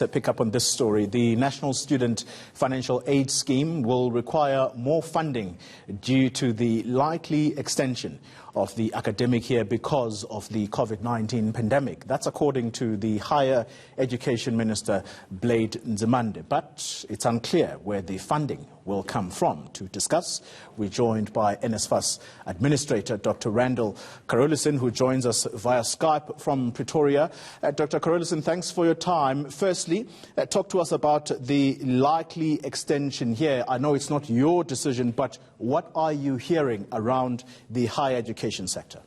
To pick up on this story, the National Student Financial Aid Scheme will require more funding due to the likely extension of the academic year because of the COVID-19 pandemic. That's according to the Higher Education Minister, Blade Nzimande. But it's unclear where the funding will come from. To discuss, we're joined by Nsfas Administrator Dr. Randall Carolissen, who joins us via Skype from Pretoria. Dr. Carolissen, thanks for your time. Firstly, talk to us about the likely extension here. I know it's not your decision, but what are you hearing around the higher education sector?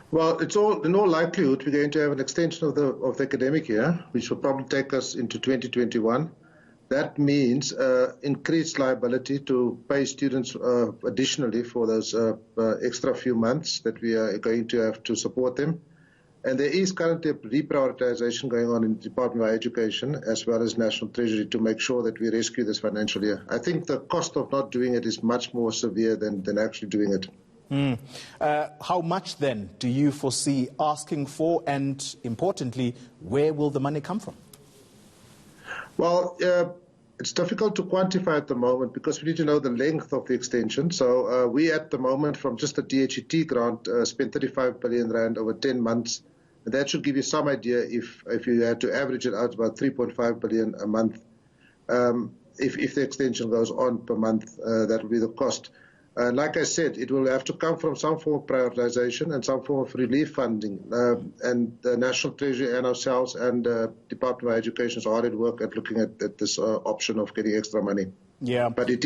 Well, it's all in all likelihood we're going to have an extension of the academic year, which will probably take us into 2021. That means increased liability to pay students additionally for those extra few months that we are going to have to support them. And there is currently a reprioritization going on in the Department of Education as well as National Treasury to make sure that we rescue this financial year. I think the cost of not doing it is much more severe than actually doing it. How much then do you foresee asking for, and importantly, where will the money come from? Well, it's difficult to quantify at the moment because we need to know the length of the extension. So we at the moment, from just the DHET grant, spent 35 billion rand over 10 months. And that should give you some idea if you had to average it out, about 3.5 billion a month. If the extension goes on per month, that will be the cost. Like I said, it will have to come from some form of prioritization and some form of relief funding. And the National Treasury and ourselves and Department of Education are hard at work at looking at this option of getting extra money. Yeah. But it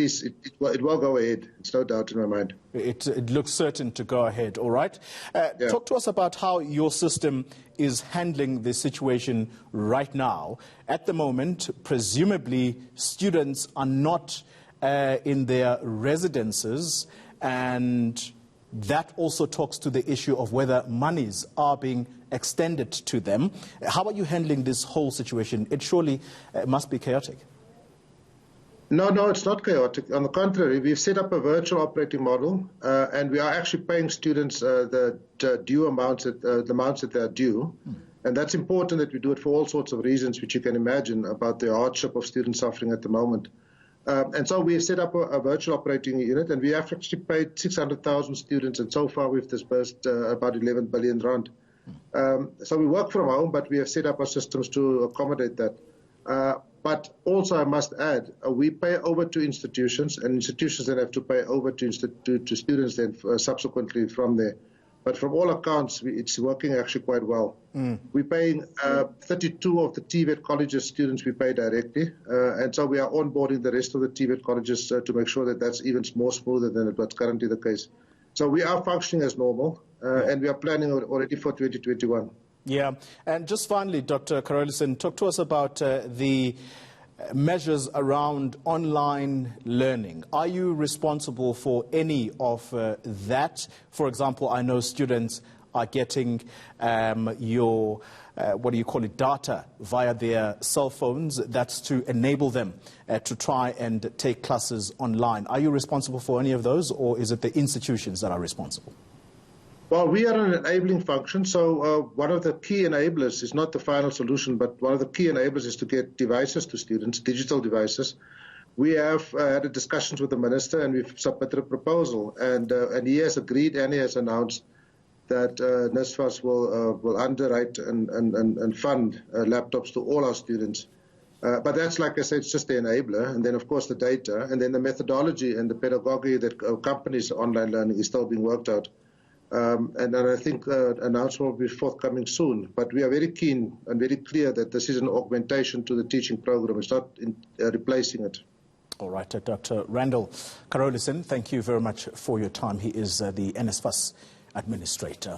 will go ahead. It's no doubt in my mind. It looks certain to go ahead. All right. Yeah. Talk to us about how your system is handling the situation right now. At the moment, presumably, students are not in their residences, and that also talks to the issue of whether monies are being extended to them. How are you handling this whole situation? It surely must be chaotic. No, it's not chaotic. On the contrary, we've set up a virtual operating model, and we are actually paying students the due amounts, the amounts that they are due. And that's important that we do it for all sorts of reasons, which you can imagine about the hardship of students suffering at the moment. And so we have set up a virtual operating unit, and we have actually paid 600,000 students, and so far we've disbursed about 11 billion rand. So we work from home, but we have set up our systems to accommodate that. But also, I must add, we pay over to institutions, and institutions then have to pay over to students then subsequently from there. But from all accounts, it's working actually quite well. We're paying 32 of the TVET colleges students we pay directly, and so we are onboarding the rest of the TVET colleges to make sure that that's even more smoother than what's currently the case. So we are functioning as normal, and we are planning already for 2021. Yeah, and just finally, Dr. Carolissen, talk to us about the measures around online learning. Are you responsible for any of that? For example, I know students are getting your, data via their cell phones. That's to enable them to try and take classes online. Are you responsible for any of those, or is it the institutions that are responsible? Well, we are an enabling function, so one of the key enablers is not the final solution, but one of the key enablers is to get devices to students, digital devices. We have had discussions with the minister, and we've submitted a proposal, and he has agreed and he has announced that Nsfas will underwrite and fund laptops to all our students. But that's, like I said, it's just the enabler, and then of course the data, and then the methodology and the pedagogy that accompanies online learning is still being worked out. And I think an announcement will be forthcoming soon. But we are very keen and very clear that this is an augmentation to the teaching program. It's not replacing it. All right, Dr. Randall Carolissen, thank you very much for your time. He is the Nsfas Administrator.